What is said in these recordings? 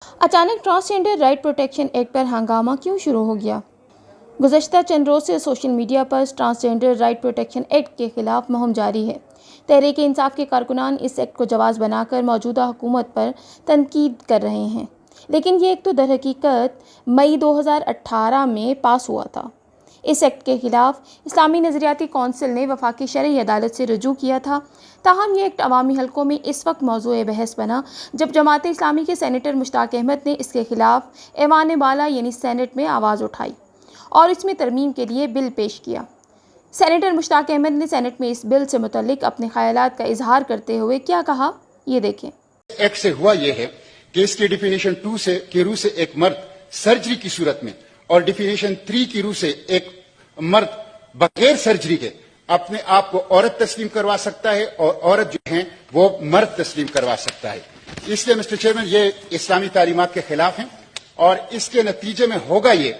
اچانک transgender right protection act پر ہنگامہ کیوں شروع ہو گیا؟ گزشتہ چند روز سے سوشل میڈیا پر ٹرانسجینڈر رائٹ پروٹیکشن ایکٹ کے خلاف مہم جاری ہے۔ تحریک انصاف کے کارکنان اس ایکٹ کو جواز بنا کر موجودہ حکومت پر تنقید کر رہے ہیں، لیکن یہ ایکٹ تو در حقیقت مئی 2018 میں پاس ہوا تھا۔ اس ایکٹ کے خلاف اسلامی نظریاتی کونسل نے وفاقی شرعی عدالت سے رجوع کیا تھا، تاہم یہ ایکٹ عوامی حلقوں میں اس وقت موضوع بحث بنا جب جماعت اسلامی کے سینیٹر مشتاق احمد نے اس کے خلاف ایوان بالا یعنی سینٹ میں آواز اٹھائی اور اس میں ترمیم کے لیے بل پیش کیا۔ سینیٹر مشتاق احمد نے سینٹ میں اس بل سے متعلق اپنے خیالات کا اظہار کرتے ہوئے کیا کہا، یہ دیکھیں۔ ایکٹ سے ہوا یہ ہے کہ اس کی ڈیفینیشن 2 کی روح سے ایک مرد سرجری کی صورت میں اور ڈیفینیشن 3 کی روح سے ایک مرد بغیر سرجری کے اپنے آپ کو عورت تسلیم کروا سکتا ہے اور عورت جو ہیں وہ مرد تسلیم کروا سکتا ہے۔ اس لیے مسٹر چیئرمین یہ اسلامی تعلیمات کے خلاف ہیں اور اس کے نتیجے میں ہوگا یہ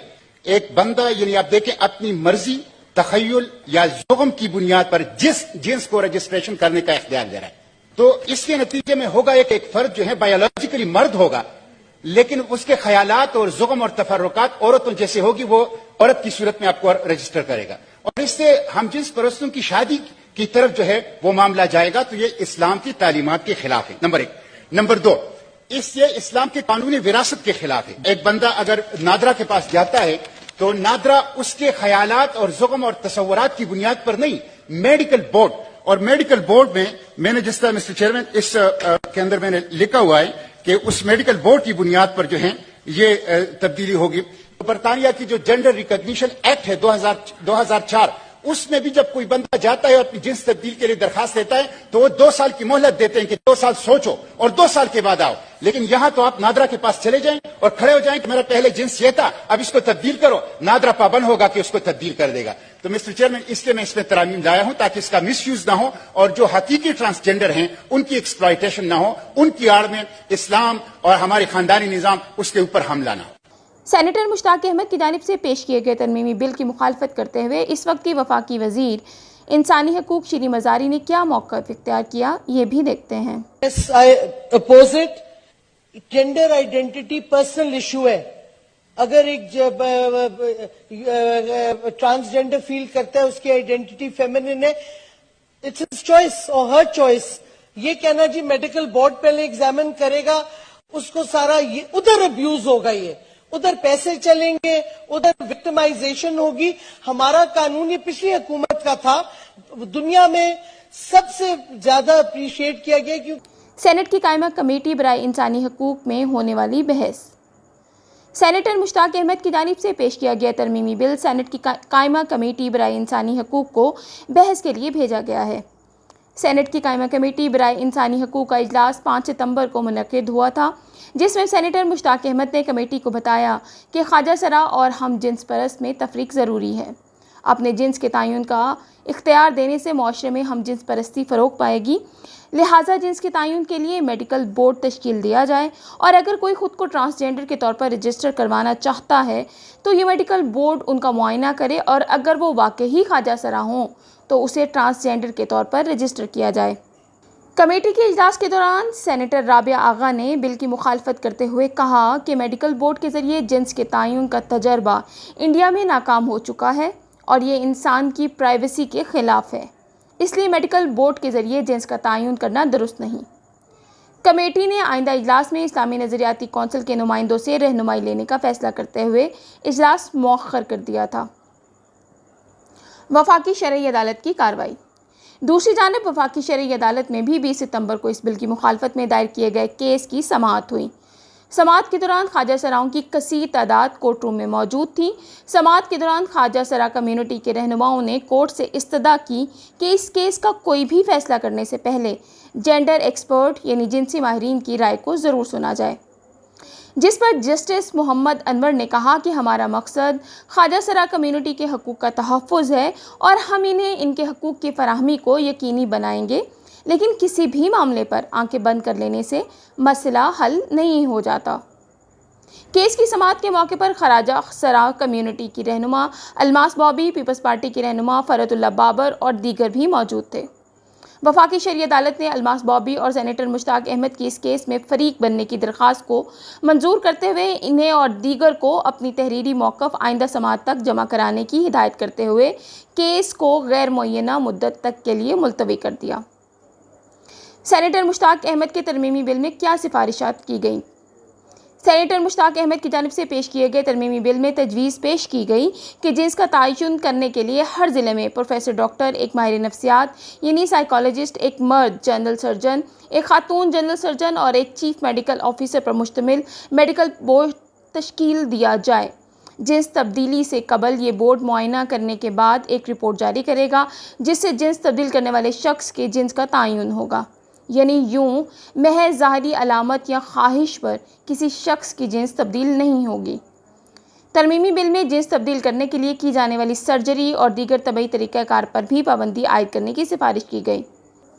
ایک بندہ یعنی آپ دیکھیں اپنی مرضی، تخیل یا زغم کی بنیاد پر جس جنس کو رجسٹریشن کرنے کا اختیار دے رہا ہے، تو اس کے نتیجے میں ہوگا ایک فرد جو ہے بایولوجیکلی مرد ہوگا لیکن اس کے خیالات اور زغم اور تفرقات عورتوں جیسے ہوگی، وہ عورت کی صورت میں آپ کو رجسٹر کرے گا اور اس سے ہم جنس پرستوں کی شادی کی طرف جو ہے وہ معاملہ جائے گا، تو یہ اسلام کی تعلیمات کے خلاف ہے، نمبر 1۔ نمبر 2، اس سے اسلام کے قانونی وراثت کے خلاف ہے۔ ایک بندہ اگر نادرا کے پاس جاتا ہے تو نادرا اس کے خیالات اور زغم اور تصورات کی بنیاد پر نہیں، میڈیکل بورڈ، اور میڈیکل بورڈ میں نے جس طرح مسٹر چیئرمین اس کے اندر میں نے لکھا ہوا ہے کہ اس میڈیکل بورڈ کی بنیاد پر جو ہے یہ تبدیلی ہوگی۔ برطانیہ کی جو جینڈر ریکگنیشن ایکٹ ہے 2004، اس میں بھی جب کوئی بندہ جاتا ہے اور اپنی جنس تبدیل کے لیے درخواست دیتا ہے تو وہ 2 سال کی مہلت دیتے ہیں کہ 2 سال سوچو اور 2 سال کے بعد آؤ، لیکن یہاں تو آپ نادرا کے پاس چلے جائیں اور کھڑے ہو جائیں کہ میرا پہلے جنس یہ تھا، اب اس کو تبدیل کرو، نادرا پابند ہوگا کہ اس کو تبدیل کر دے گا۔ تو مسٹر چیئرمین اس لیے میں اس میں ترامیم لایا ہوں تاکہ اس کا مس یوز نہ ہو اور جو حقیقی ٹرانسجینڈر ہیں ان کی ایکسپلائٹیشن نہ ہو، ان کی آڑ میں اسلام اور ہمارے خاندانی نظام اس کے اوپر حملہ نہ ہو۔ سینیٹر مشتاق احمد کی جانب سے پیش کیے گئے ترمیمی بل کی مخالفت کرتے ہوئے اس وقت کی وفاقی وزیر انسانی حقوق شری مزاری نے کیا موقف اختیار کیا، یہ بھی دیکھتے ہیں۔ Yes, I oppose it. Gender identity personal issue ہے۔ اگر ایک ٹرانسجینڈر فیل کرتا ہے اس کی آئیڈینٹی فیمنن ہے، اٹس ہز چوائس اور ہر چوائس۔ یہ کہنا جی میڈیکل بورڈ پہلے ایگزامن کرے گا، اس کو سارا ادھر ابیوز ہوگا، یہ ادھر پیسے چلیں گے، ادھر وکٹمائزیشن ہوگی۔ ہمارا قانون یہ پچھلی حکومت کا تھا، دنیا میں سب سے زیادہ اپریشیٹ کیا گیا کیونکہ سینٹ کی قائمہ کمیٹی برائے انسانی حقوق میں ہونے والی بحث۔ سینیٹر مشتاق احمد کی جانب سے پیش کیا گیا ترمیمی بل سینٹ کی قائمہ کمیٹی برائے انسانی حقوق کو بحث کے لیے بھیجا گیا ہے۔ سینٹ کی قائمہ کمیٹی برائے انسانی حقوق کا اجلاس 5 ستمبر کو منعقد ہوا تھا، جس میں سینیٹر مشتاق احمد نے کمیٹی کو بتایا کہ خواجہ سرا اور ہم جنس پرست میں تفریق ضروری ہے۔ اپنے جنس کے تعین کا اختیار دینے سے معاشرے میں ہم جنس پرستی فروغ پائے گی، لہٰذا جنس کے تعین کے لیے میڈیکل بورڈ تشکیل دیا جائے اور اگر کوئی خود کو ٹرانسجینڈر کے طور پر رجسٹر کروانا چاہتا ہے تو یہ میڈیکل بورڈ ان کا معائنہ کرے اور اگر وہ واقعی خواجہ سرا ہوں تو اسے ٹرانسجینڈر کے طور پر رجسٹر کیا جائے۔ کمیٹی کے اجلاس کے دوران سینیٹر رابعہ آغا نے بل کی مخالفت کرتے ہوئے کہا کہ میڈیکل بورڈ کے ذریعے جنس کے تعین کا تجربہ انڈیا میں ناکام ہو چکا ہے اور یہ انسان کی پرائیویسی کے خلاف ہے، اس لیے میڈیکل بورڈ کے ذریعے جنس کا تعین کرنا درست نہیں۔ کمیٹی نے آئندہ اجلاس میں اسلامی نظریاتی کونسل کے نمائندوں سے رہنمائی لینے کا فیصلہ کرتے ہوئے اجلاس مؤخر کر دیا تھا۔ وفاقی شرعی عدالت کی کارروائی۔ دوسری جانب وفاقی شرعی عدالت میں بھی 20 ستمبر کو اس بل کی مخالفت میں دائر کیے گئے کیس کی سماعت ہوئی۔ سماعت کے دوران خواجہ سراؤں کی کثیر تعداد کورٹ روم میں موجود تھی۔ سماعت کے دوران خواجہ سرا کمیونٹی کے رہنماؤں نے کورٹ سے استدعا کی کہ اس کیس کا کوئی بھی فیصلہ کرنے سے پہلے جینڈر ایکسپرٹ یعنی جنسی ماہرین کی رائے کو ضرور سنا جائے، جس پر جسٹس محمد انور نے کہا کہ ہمارا مقصد خواجہ سرا کمیونٹی کے حقوق کا تحفظ ہے اور ہم انہیں ان کے حقوق کی فراہمی کو یقینی بنائیں گے، لیکن کسی بھی معاملے پر آنکھیں بند کر لینے سے مسئلہ حل نہیں ہو جاتا۔ کیس کی سماعت کے موقع پر خواجہ سرا کمیونٹی کی رہنما الماس بابی، پیپلز پارٹی کی رہنما فرحت اللہ بابر اور دیگر بھی موجود تھے۔ وفاقی شرعی عدالت نے الماس بابی اور سینیٹر مشتاق احمد کی اس کیس میں فریق بننے کی درخواست کو منظور کرتے ہوئے انہیں اور دیگر کو اپنی تحریری موقف آئندہ سماعت تک جمع کرانے کی ہدایت کرتے ہوئے کیس کو غیر معینہ مدت تک کے لیے ملتوی کر دیا۔ سینیٹر مشتاق احمد کے ترمیمی بل میں کیا سفارشات کی گئیں؟ سینیٹر مشتاق احمد کی جانب سے پیش کیے گئے ترمیمی بل میں تجویز پیش کی گئی کہ جنس کا تعین کرنے کے لیے ہر ضلع میں پروفیسر ڈاکٹر، ایک ماہر نفسیات یعنی سائیکالوجسٹ، ایک مرد جنرل سرجن، ایک خاتون جنرل سرجن اور ایک چیف میڈیکل آفیسر پر مشتمل میڈیکل بورڈ تشکیل دیا جائے۔ جنس تبدیلی سے قبل یہ بورڈ معائنہ کرنے کے بعد ایک رپورٹ جاری کرے گا جس سے جنس تبدیل کرنے والے شخص کے جنس کا تعین ہوگا، یعنی یوں محض ظاہری علامت یا خواہش پر کسی شخص کی جنس تبدیل نہیں ہوگی۔ ترمیمی بل میں جنس تبدیل کرنے کے لیے کی جانے والی سرجری اور دیگر طبی طریقہ کار پر بھی پابندی عائد کرنے کی سفارش کی گئی۔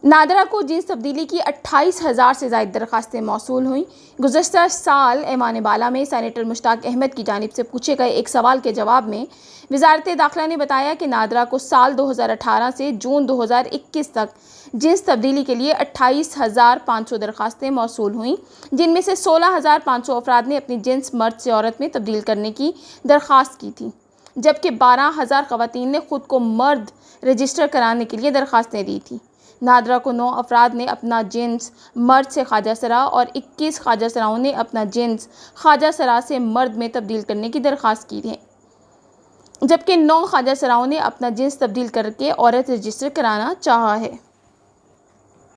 نادرہ کو جنس تبدیلی کی 28,000 سے زائد درخواستیں موصول ہوئیں۔ گزشتہ سال ایوان بالا میں سینیٹر مشتاق احمد کی جانب سے پوچھے گئے ایک سوال کے جواب میں وزارت داخلہ نے بتایا کہ نادرہ کو سال 2018 سے جون 2021 تک جنس تبدیلی کے لیے 28,500 درخواستیں موصول ہوئیں، جن میں سے 16,500 افراد نے اپنی جنس مرد سے عورت میں تبدیل کرنے کی درخواست کی تھی، جبکہ 12,000 خواتین نے خود کو مرد رجسٹر کرانے کے لیے درخواستیں دی تھیں۔ نادرہ کو 9 افراد نے اپنا جنس مرد سے خواجہ سرا اور 21 خواجہ سراؤں نے اپنا جنس خواجہ سرا سے مرد میں تبدیل کرنے کی درخواست کی ہے، جبکہ 9 خواجہ سراؤں نے اپنا جنس تبدیل کر کے عورت رجسٹر کرانا چاہا ہے۔